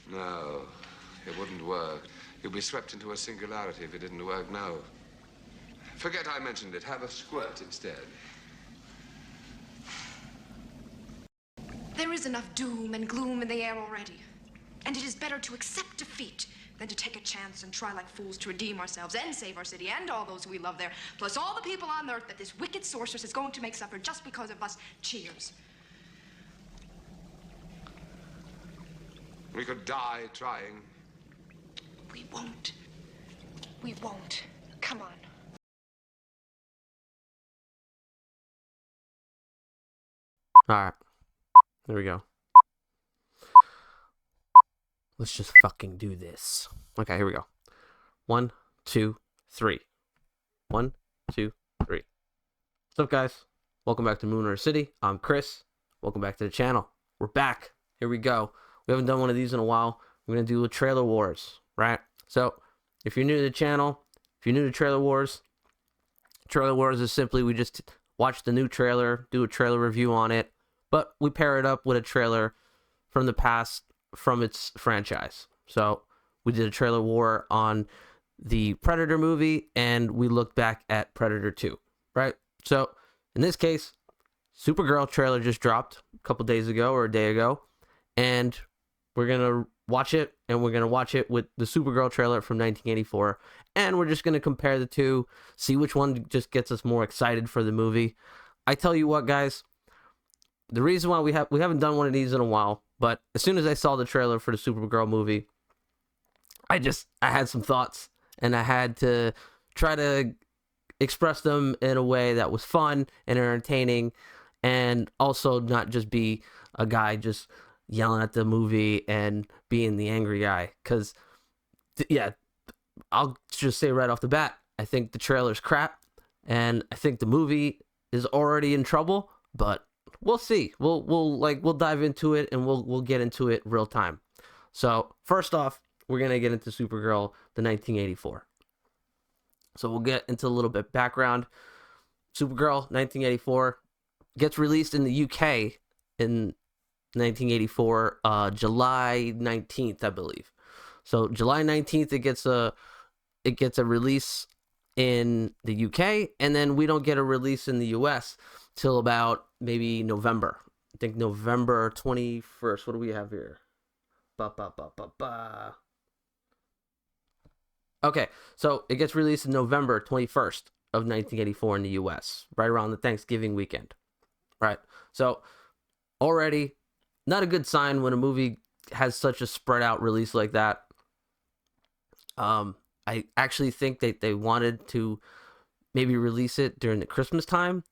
No, it wouldn't work. You'd be swept into a singularity if it didn't work, no. Forget I mentioned it. Have a squirt instead. There is enough doom and gloom in the air already. And it is better to accept defeat than to take a chance and try like fools to redeem ourselves and save our city and all those we love there, plus all the people on Earth that this wicked sorceress is going to make suffer just because of us. Cheers. We could die trying. We won't. We won't. Come on. All right. There we go. Let's just fucking do this. Okay, here we go. 1, 2, 3. 1, 2, 3. What's up, guys? Welcome back to Moon City. I'm Chris. Welcome back to the channel. We're back. Here we go. We haven't done one of these in a while. We're going to do a Trailer Wars, right? So, if you're new to the channel, if you're new to Trailer Wars is simply we just watch the new trailer, do a trailer review on it, but we pair it up with a trailer from the past from its franchise. So we did a trailer war on the Predator movie, and we looked back at Predator 2, right? So in this case, Supergirl trailer just dropped a couple days ago or a day ago, and we're going to watch it, and we're going to watch it with the Supergirl trailer from 1984, and we're just going to compare the two, see which one just gets us more excited for the movie. I tell you what, guys, the reason why we haven't done one of these in a while, but as soon as I saw the trailer for the Supergirl movie, I had some thoughts, and I had to try to express them in a way that was fun and entertaining, and also not just be a guy just yelling at the movie and being the angry guy. Because, yeah, I'll just say right off the bat, I think the trailer's crap, and I think the movie is already in trouble, but we'll see. We'll dive into it, and we'll get into it real time. So first off, we're gonna get into Supergirl, the 1984. So we'll get into a little bit background. Supergirl, 1984, gets released in the UK in 1984, July 19th, I believe. So July 19th, it gets a release in the UK, and then we don't get a release in the US till about maybe November. I think November 21st. What do we have here? Okay, so it gets released in November 21st of 1984 in the US, right around the Thanksgiving weekend. Right? So already not a good sign when a movie has such a spread out release like that. I actually think they wanted to maybe release it during the Christmas time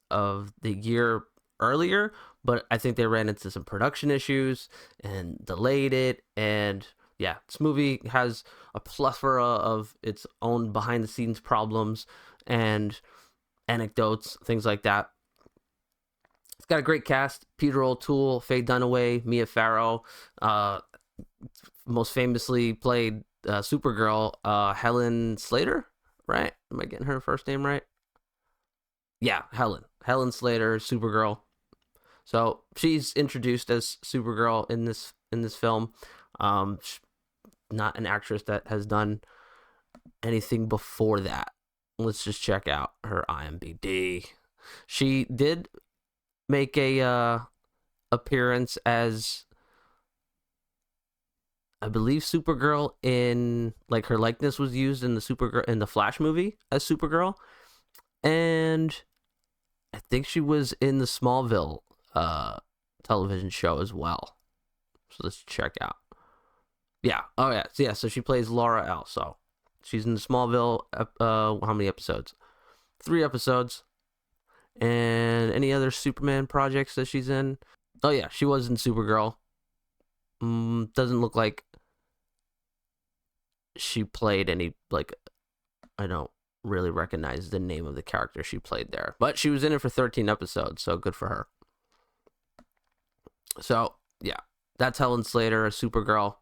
of the year earlier, but I think they ran into some production issues and delayed it. And yeah, this movie has a plethora of its own behind the scenes problems and anecdotes, things like that. It's got a great cast: Peter O'Toole, Faye Dunaway, Mia Farrow, most famously played Supergirl, Helen Slater, right? Am I getting her first name right? Yeah, Helen Slater, Supergirl. So she's introduced as Supergirl in this film. Not an actress that has done anything before that. Let's just check out her IMDb. She did make a appearance as, I believe, Supergirl in, like, her likeness was used in the Flash movie as Supergirl, and I think she was in the Smallville television show as well. So let's check out. Yeah. Oh yeah. So, yeah. So she plays Laura L. So she's in the Smallville. How many episodes? 3 episodes. And any other Superman projects that she's in? Oh yeah, she was in Supergirl. Doesn't look like she played any, like, I don't really recognize the name of the character she played there, but she was in it for 13 episodes, so good for her. So yeah, that's Helen Slater as Supergirl.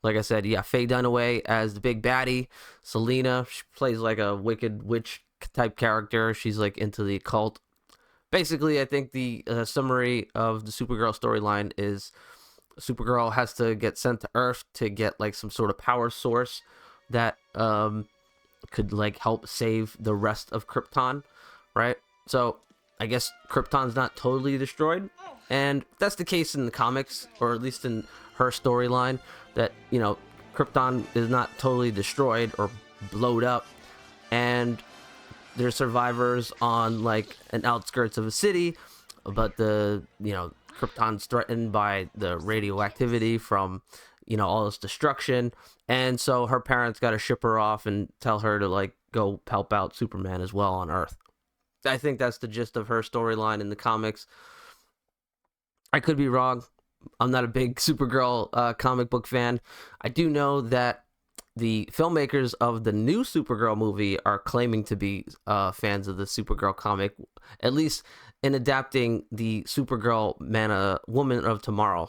Like I said, yeah, Faye Dunaway as the big baddie. Selena, she plays like a wicked witch type character. She's like into the occult. Basically, I think the summary of the Supergirl storyline is Supergirl has to get sent to Earth to get like some sort of power source that could like help save the rest of Krypton, right? So I guess Krypton's not totally destroyed, and that's the case in the comics, or at least in her storyline, that, you know, Krypton is not totally destroyed or blowed up, and there's survivors on like an outskirts of a city, but the, you know, Krypton's threatened by the radioactivity from, you know, all this destruction, and so her parents got to ship her off and tell her to like go help out Superman as well on Earth. I think that's the gist of her storyline in the comics. I could be wrong. I'm not a big Supergirl comic book fan. I do know that the filmmakers of the new Supergirl movie are claiming to be fans of the Supergirl comic, at least in adapting the Supergirl Woman of Tomorrow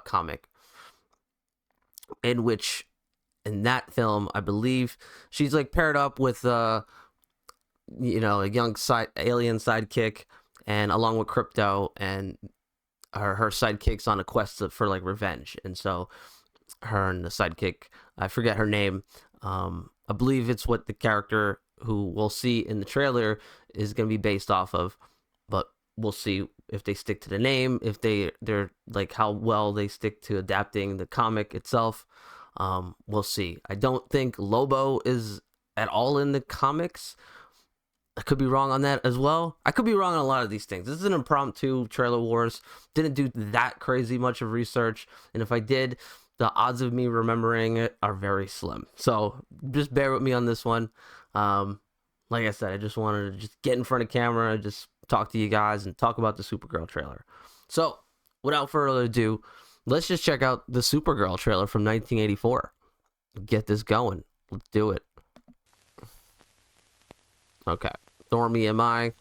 comic, in which, in that film, I believe she's like paired up with you know, a young alien sidekick, and along with Crypto, and her sidekick's on a quest for like revenge, and so her and the sidekick, I forget her name, I believe it's what the character who we'll see in the trailer is going to be based off of, but we'll see if they stick to the name, if they're like how well they stick to adapting the comic itself. We'll see. I don't think Lobo is at all in the comics. I could be wrong on that as well. I could be wrong on a lot of these things. This is an impromptu trailer wars. Didn't do that crazy much of research, and if I did, the odds of me remembering it are very slim. So just bear with me on this one. Like I said, I just wanted to just get in front of camera and just talk to you guys and talk about the Supergirl trailer. So without further ado, let's just check out the Supergirl trailer from 1984. Get this going. Let's do it. Okay. Stormy am I?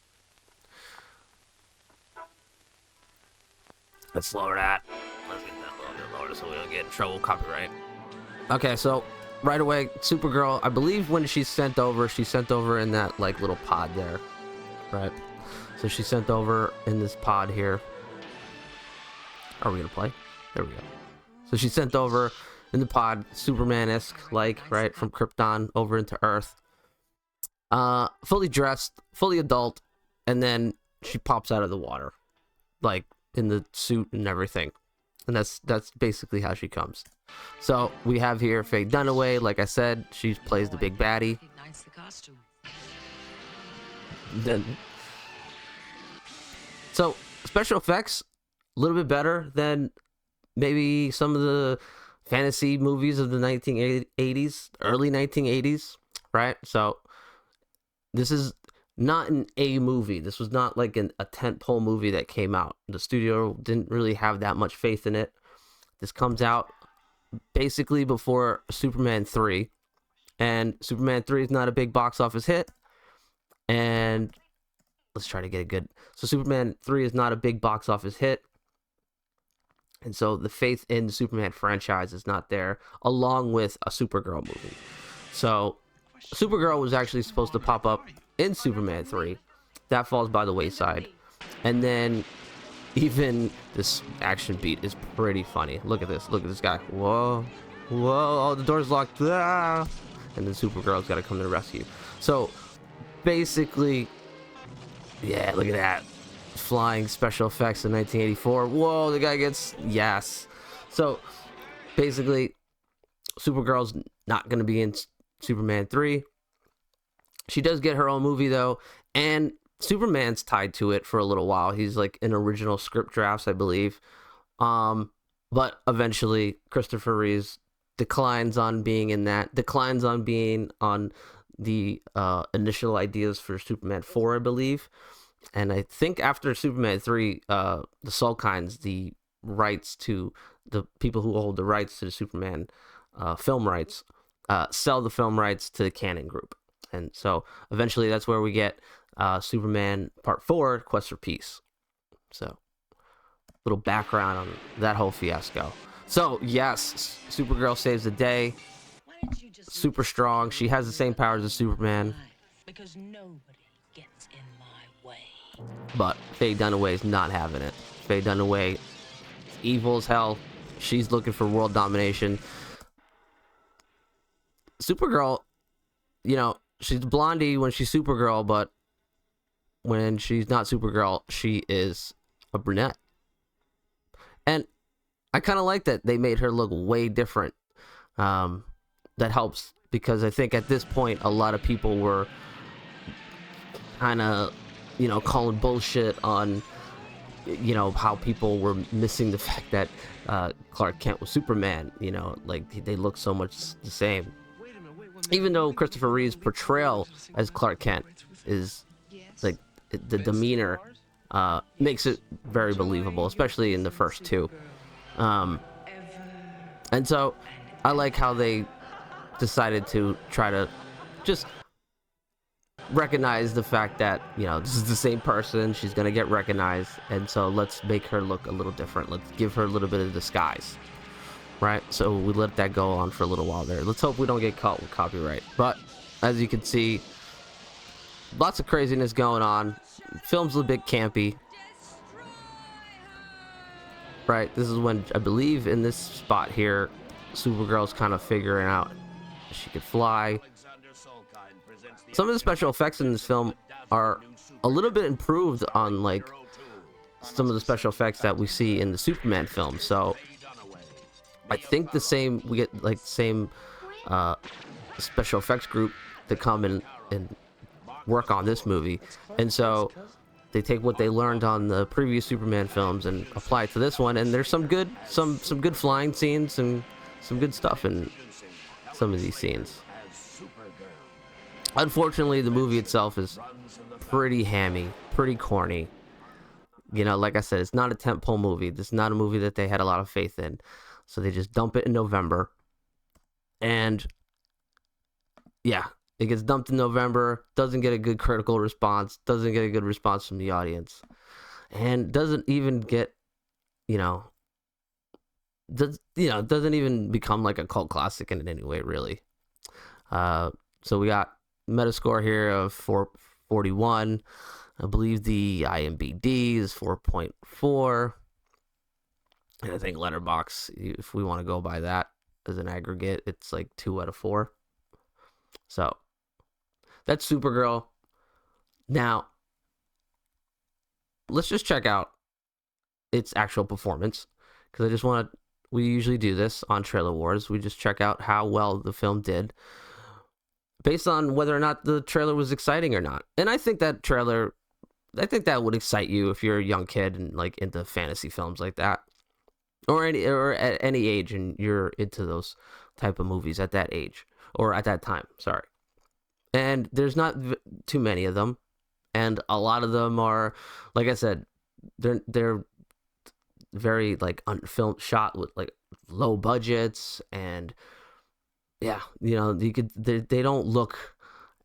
Let's lower that. Let's get that a little bit lower so we don't get in trouble with copyright. Okay, so right away, Supergirl, I believe when she's sent over in that like little pod there, right? So she's sent over in this pod here. Are we gonna play? There we go. So she's sent over in the pod, Superman-esque, like, right, from Krypton over into Earth. Fully dressed, fully adult, and then she pops out of the water, like in the suit and everything. And that's basically how she comes. So we have here Faye Dunaway. Like I said, she plays the big baddie. Then, so special effects, a little bit better than maybe some of the fantasy movies of the 1980s, early 1980s, right? So this is not an A movie. This was not like a tentpole movie that came out. The studio didn't really have that much faith in it. This comes out basically before Superman 3. And Superman 3 is not a big box office hit. And let's try to get it good. So Superman 3 is not a big box office hit. And so the faith in the Superman franchise is not there, along with a Supergirl movie. So Supergirl was actually supposed to pop up in Superman 3. That falls by the wayside. And then even this action beat is pretty funny. Look at this. Look at this guy. Whoa. Whoa. Oh, the door's locked. Ah. And then Supergirl's got to come to the rescue. So basically, yeah, look at that. Flying special effects in 1984. Whoa, the guy gets... Yes. So basically, Supergirl's not going to be in Superman 3. She does get her own movie though, and Superman's tied to it for a little while. He's like in original script drafts, I believe. But eventually Christopher Reeves declines on being in that, declines on being on the initial ideas for Superman 4, I believe. And I think after Superman 3, the Sulkines, the rights to the people who hold the rights to the Superman film rights, sell the film rights to the Canon Group. And so eventually that's where we get Superman Part 4, Quest for Peace. So little background on that whole fiasco. So yes, Supergirl saves the day. Super strong. She has the same powers as Superman. Because nobody gets in my way. But Faye Dunaway is not having it. Faye Dunaway evil as hell. She's looking for world domination. Supergirl, you know, she's blondie when she's Supergirl, but when she's not Supergirl, she is a brunette. And I kind of like that they made her look way different. That helps, because I think at this point a lot of people were kind of, you know, calling bullshit on, you know, how people were missing the fact that Clark Kent was Superman. You know, like they look so much the same. Even though Christopher Reeve's portrayal as Clark Kent is like the demeanor makes it very believable, especially in the first two. And so I like how they decided to try to just recognize the fact that, you know, this is the same person, she's gonna get recognized, and so let's make her look a little different. Let's give her a little bit of disguise, right? So we let that go on for a little while there. Let's hope we don't get caught with copyright. But as you can see, lots of craziness going on. Film's a bit campy, right? This is when, I believe, in this spot here, Supergirl's kind of figuring out she could fly. Some of the special effects in this film are a little bit improved on like some of the special effects that we see in the Superman film. So I think we get like the same special effects group to come and work on this movie, and so they take what they learned on the previous Superman films and apply it to this one. And there's some good flying scenes and some good stuff in some of these scenes. Unfortunately, the movie itself is pretty hammy, pretty corny. You know, like I said, it's not a tentpole movie. This is not a movie that they had a lot of faith in. So they just dump it in November. And yeah, it gets dumped in November, doesn't get a good critical response, doesn't get a good response from the audience, and doesn't even get, doesn't even become like a cult classic in any way, really. So we got Metascore here of 441. I believe the IMDb is 4.4. And I think Letterboxd, if we want to go by that as an aggregate, it's like 2 out of 4. So that's Supergirl. Now, let's just check out its actual performance, because we usually do this on Trailer Wars. We just check out how well the film did based on whether or not the trailer was exciting or not. And I think that would excite you if you're a young kid and like into fantasy films like that, or at any age, and you're into those type of movies at that age or at that time. Sorry. And there's not too many of them, and a lot of them are, like I said, they're very like shot with like low budgets, and yeah, they don't look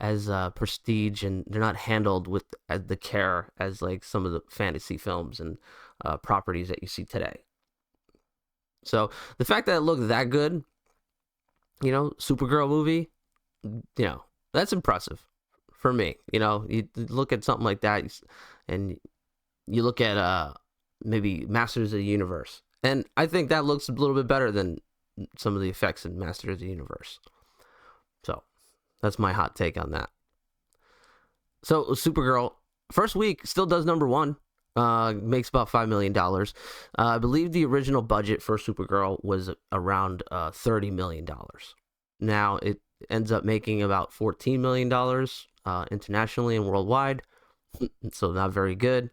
as prestige, and they're not handled with the care as like some of the fantasy films and properties that you see today. So the fact that it looked that good, Supergirl movie, that's impressive for me. You look at something like that, and you look at maybe Masters of the Universe, and I think that looks a little bit better than some of the effects in Masters of the Universe. So that's my hot take on that. So Supergirl, first week, still does number one. Makes about $5 million. I believe the original budget for Supergirl was around $30 million. Now it ends up making about $14 million internationally and worldwide. So not very good.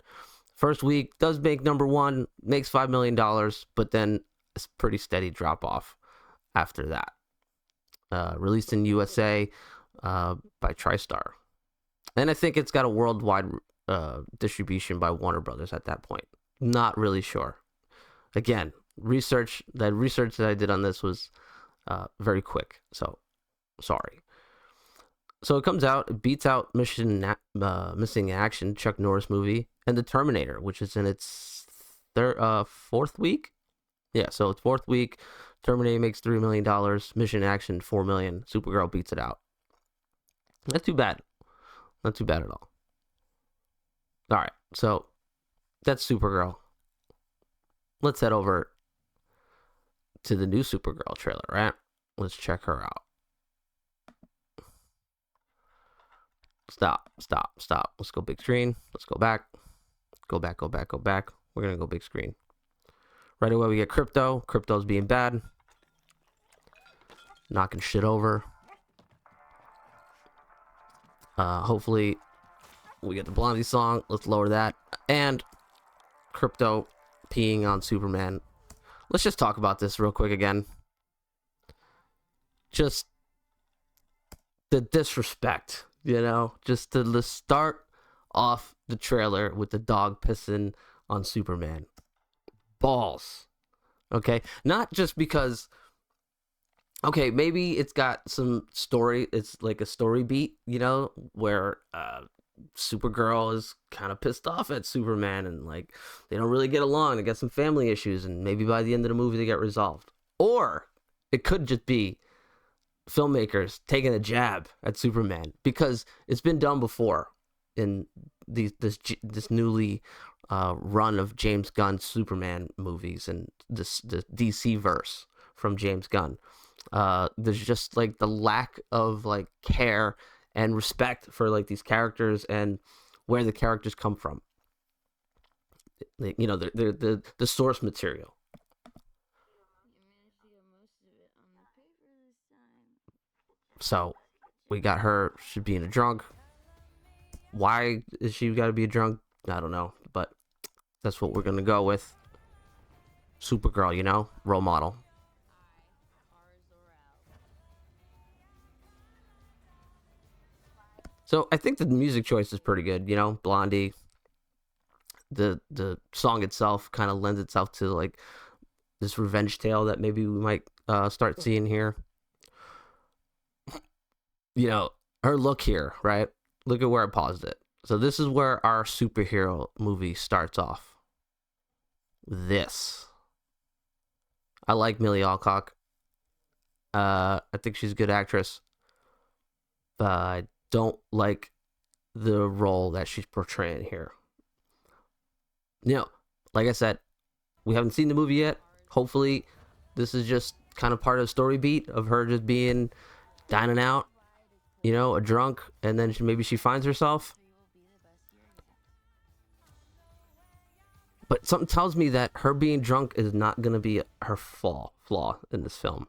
First week does make number one, makes $5 million, but then it's pretty steady drop off after that. Released in USA by TriStar. And I think it's got a worldwide distribution by Warner Brothers at that point. Not really sure. Again, research that I did on this was very quick, so sorry. So it comes out, it beats out Missing in Action, Chuck Norris movie, and The Terminator, which is in its fourth week. Yeah, so it's fourth week. Terminator makes $3 million. Mission in Action, $4 million. Supergirl beats it out. Not too bad. Not too bad at all. All right, so that's Supergirl. Let's head over to the new Supergirl trailer, right? Let's check her out. Stop. Let's go big screen. Let's go back. Go back. We're going to go big screen. Right away, we get Crypto. Crypto's being bad. Knocking shit over. Hopefully, we get the Blondie song. Let's lower that. And Crypto peeing on Superman. Let's just talk about this real quick again. Just the disrespect, you know? Just to start off the trailer with the dog pissing on Superman. Balls. Okay? Not just because... Okay, maybe it's got some story. It's like a story beat, you know, where Supergirl is kind of pissed off at Superman and like they don't really get along. They got some family issues, and maybe by the end of the movie they get resolved. Or it could just be filmmakers taking a jab at Superman, because it's been done before in this newly run of James Gunn Superman movies and the DC verse from James Gunn. There's just like the lack of like care and respect for like these characters and where the characters come from. You know, the source material. So we got her. She's being a drunk. Why is she got to be a drunk? I don't know, but that's what we're gonna go with. Supergirl, you know, role model. So I think the music choice is pretty good, you know, Blondie. The song itself kind of lends itself to like this revenge tale that maybe we might start seeing here. You know, her look here, right? Look at where I paused it. So this is where our superhero movie starts off. This. I like Millie Alcock. I think she's a good actress. But I don't like the role that she's portraying here. You know, like I said, we haven't seen the movie yet. Hopefully, this is just kind of part of the story beat of her just being dining out, you know, a drunk, and then maybe she finds herself. But something tells me that her being drunk is not going to be her flaw in this film.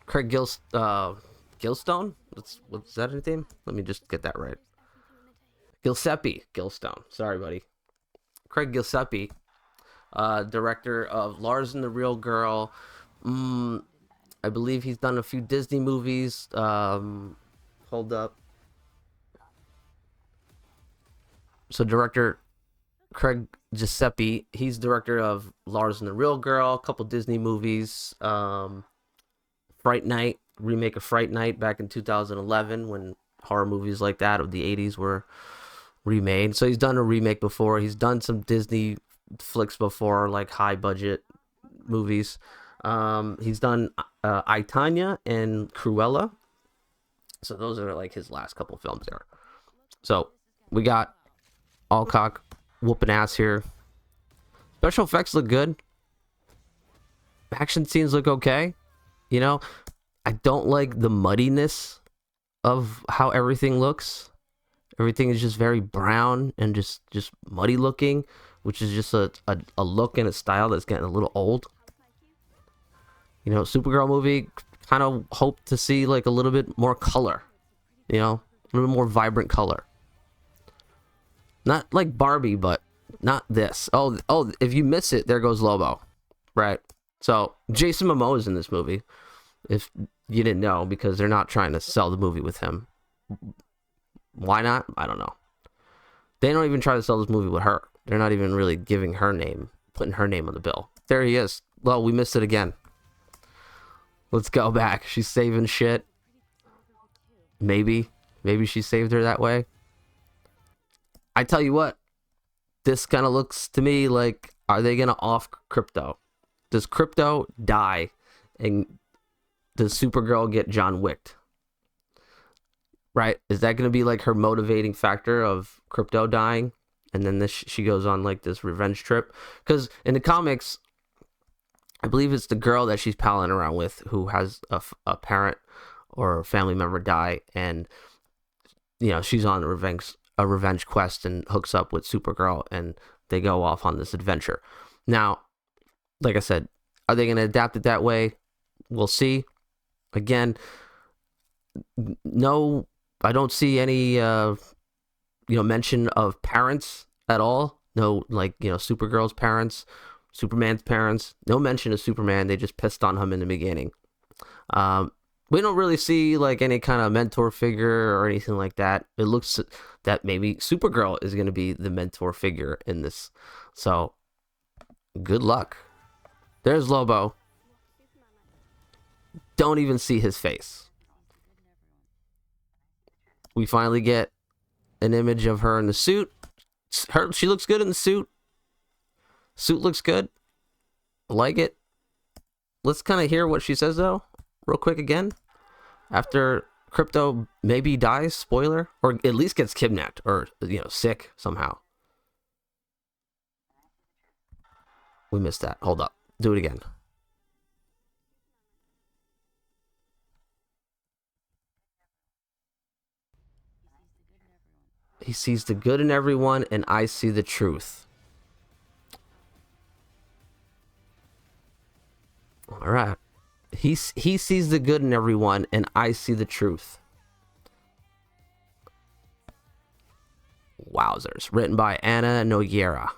Craig Gilstone? What's that his name? Let me just get that right. Gilstone. Sorry, buddy. Craig Giuseppe, director of Lars and the Real Girl. I believe he's done a few Disney movies. Hold up. So director Craig Giuseppe, he's director of Lars and the Real Girl, a couple Disney movies. Fright Night, remake of Fright Night back in 2011 when horror movies like that of the 80s were remade. So he's done a remake before. He's done some Disney flicks before, like high budget movies. He's done I, Tonya and Cruella. So those are like his last couple films there. So we got Alcock whooping ass here. Special effects look good. Action scenes look okay. You know, I don't like the muddiness of how everything looks. Everything is just very brown and just muddy looking, which is just a look and a style that's getting a little old. You know, Supergirl movie, kind of hope to see like a little bit more color. You know, a little more vibrant color. Not like Barbie, but not this. Oh, if you miss it, there goes Lobo. Right. So Jason Momoa is in this movie, if you didn't know, because they're not trying to sell the movie with him. Why not? I don't know. They don't even try to sell this movie with her. They're not even really giving her name, putting her name on the bill. There he is. Well, we missed it again. Let's go back. She's saving shit. Maybe she saved her that way. I tell you what, this kind of looks to me like, are they going to off Crypto? Does Crypto die and does Supergirl get John Wicked? Right? Is that going to be like her motivating factor of Crypto dying and then she goes on like this revenge trip. Because in the comics, I believe it's the girl that she's palling around with who has a parent or a family member die, and she's on a revenge quest and hooks up with Supergirl, and they go off on this adventure. Now, like I said, are they going to adapt it that way? We'll see. Again, no, I don't see any mention of parents at all. No, like, Supergirl's parents, Superman's parents. No mention of Superman. They just pissed on him in the beginning. We don't really see like any kind of mentor figure or anything like that. It looks that maybe Supergirl is going to be the mentor figure in this. So, good luck. There's Lobo. Don't even see his face. We finally get an image of her in the suit. She looks good in the suit. Suit looks good. I like it. Let's kind of hear what she says though, real quick again. After Krypto maybe dies, spoiler, or at least gets kidnapped or sick somehow. We missed that. Hold up. Do it again. He sees the good in everyone, and I see the truth. All right. He sees the good in everyone, and I see the truth. Wowzers. Written by Anna Noguera.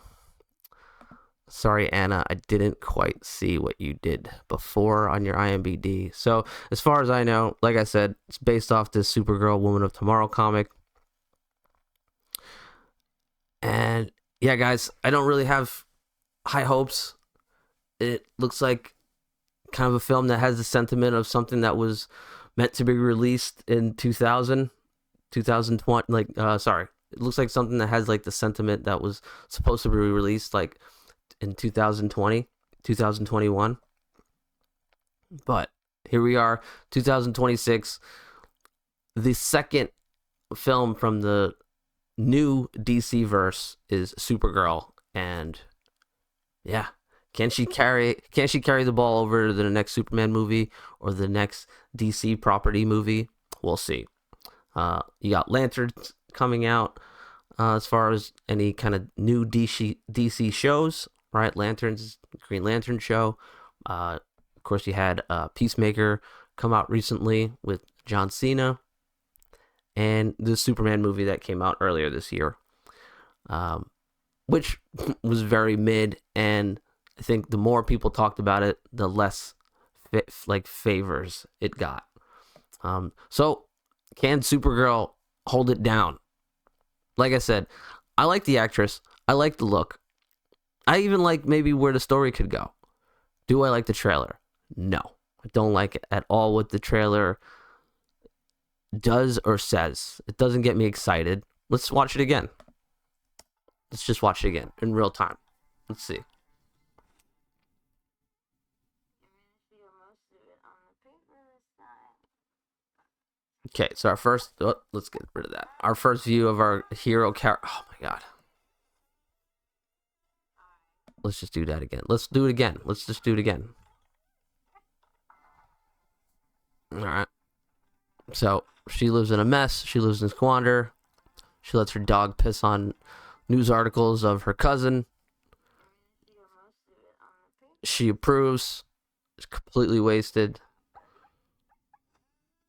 Sorry, Anna, I didn't quite see what you did before on your IMDb. So, as far as I know, like I said, it's based off this Supergirl Woman of Tomorrow comic. And, yeah, guys, I don't really have high hopes. It looks like kind of a film that has the sentiment of something that was meant to be released in 2020. It looks like something that has, like, the sentiment that was supposed to be released, like, in 2020, 2021. But here we are, 2026. The second film from the new DC verse is Supergirl, and yeah, can she carry the ball over to the next Superman movie or the next DC property movie? We'll see. You got Lanterns coming out as far as any kind of new DC shows. Right, Lanterns, Green Lantern show. Of course, you had Peacemaker come out recently with John Cena, and the Superman movie that came out earlier this year, which was very mid. And I think the more people talked about it, the less favors it got. So, can Supergirl hold it down? Like I said, I like the actress. I like the look. I even like maybe where the story could go. Do I like the trailer? No. I don't like it at all what the trailer does or says. It doesn't get me excited. Let's watch it again. Let's just watch it again in real time. Let's see. Okay, so our first... let's get rid of that. Our first view of our hero character... Oh my god. Let's just do that again. Let's do it again. Let's just do it again. Alright. So, she lives in a mess. She lives in squander. She lets her dog piss on news articles of her cousin. She approves. It's completely wasted.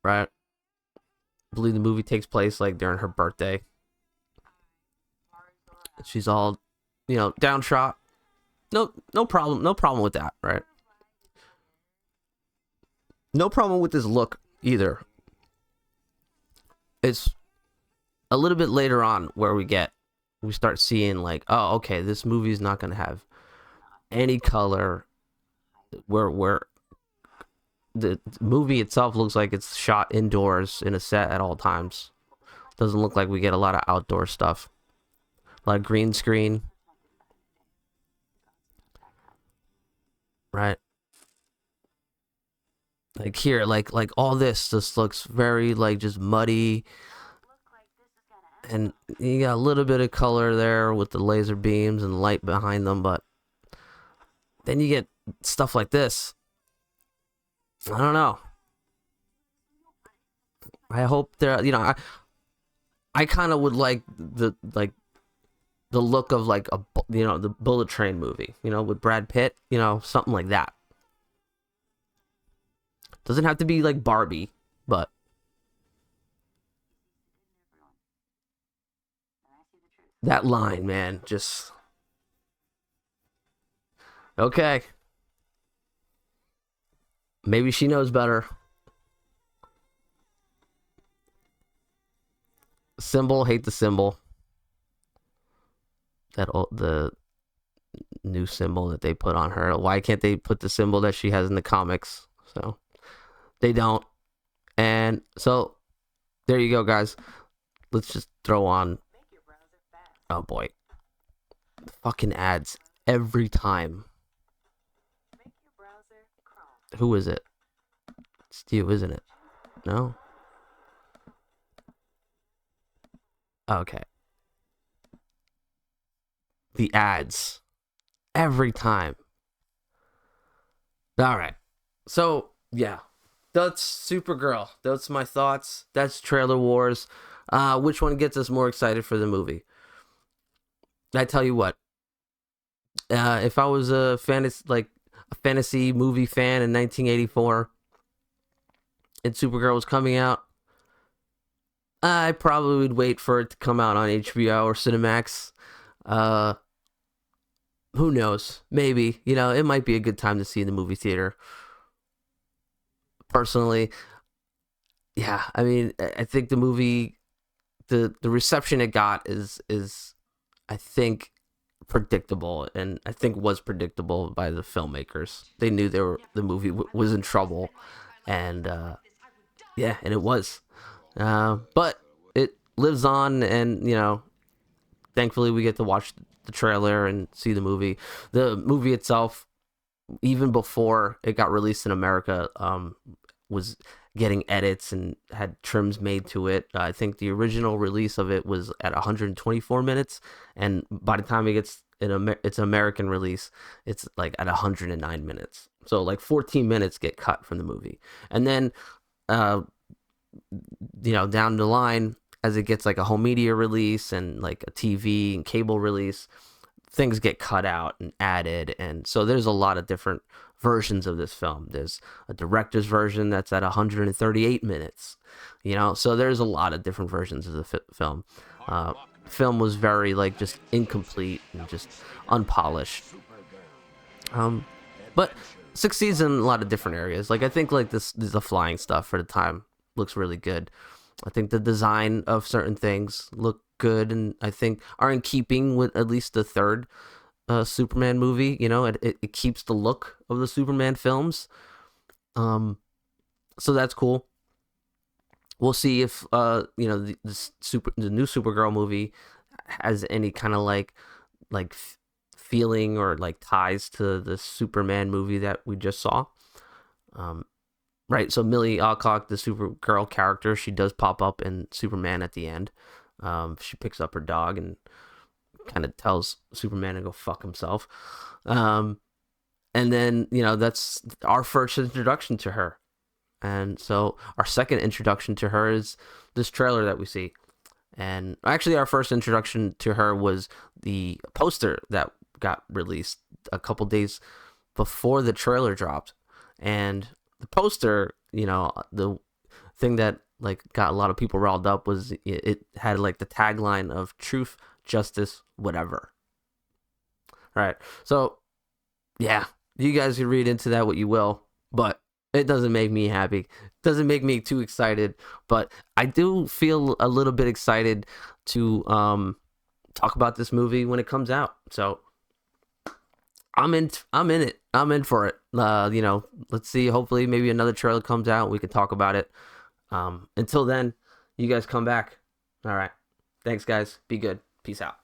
Right? I believe the movie takes place like during her birthday. She's all, downtrodden. No problem with that, right? No problem with this look either. It's a little bit later on where we start seeing like, oh, okay, this movie is not going to have any color. Where the movie itself looks like it's shot indoors in a set at all times. Doesn't look like we get a lot of outdoor stuff. A lot of green screen. Right? Like here, like all this just looks very like just muddy. And you got a little bit of color there with the laser beams and light behind them, but then you get stuff like this. I don't know. I hope there, I kind of would like the look of like the Bullet Train movie, with Brad Pitt, something like that. Doesn't have to be like Barbie, but that line, man, just okay. Maybe she knows better. Symbol, hate the symbol. The new symbol that they put on her. Why can't they put the symbol that she has in the comics? So they don't. And so there you go, guys. Let's just throw on. Oh boy, fucking ads every time. Who is it? It's you, isn't it? No. Okay. The ads every time. All right. So yeah, that's Supergirl. That's my thoughts. That's Trailer Wars. Which one gets us more excited for the movie? I tell you what. If I was a fantasy movie fan in 1984, and Supergirl was coming out, I probably would wait for it to come out on HBO or Cinemax. Who knows? Maybe, it might be a good time to see in the movie theater. Personally, yeah, I mean, I think the movie, the reception it got is I think predictable, and I think was predictable by the filmmakers. They knew the movie was in trouble, and yeah, and it was. But it lives on, and thankfully we get to watch the trailer and see the movie. The movie itself, even before it got released in America, was getting edits and had trims made to it. I think the original release of it was at 124 minutes, and by the time it gets its American release, it's like at 109 minutes. So like 14 minutes get cut from the movie, and then down the line, as it gets like a home media release and like a TV and cable release, things get cut out and added. And so there's a lot of different versions of this film. There's a director's version that's at 138 minutes, so there's a lot of different versions of the film. Film was very just incomplete and just unpolished. But succeeds in a lot of different areas. I think the flying stuff for the time looks really good. I think the design of certain things look good, and I think are in keeping with at least the third Superman movie. It keeps the look of the Superman films. So that's cool. We'll see if the new Supergirl movie has any kind of like feeling or ties to the Superman movie that we just saw. Right, so Millie Alcock, the Supergirl character, she does pop up in Superman at the end. She picks up her dog and kind of tells Superman to go fuck himself. And then, that's our first introduction to her. And so our second introduction to her is this trailer that we see. And actually our first introduction to her was the poster that got released a couple days before the trailer dropped. And the poster, the thing that got a lot of people riled up was it had the tagline of truth, justice, whatever. All right. So yeah, you guys can read into that what you will, but it doesn't make me happy. It doesn't make me too excited, but I do feel a little bit excited to talk about this movie when it comes out. So I'm in it. I'm in for it. Let's see. Hopefully, maybe another trailer comes out and we can talk about it. Until then, you guys come back. All right. Thanks, guys. Be good. Peace out.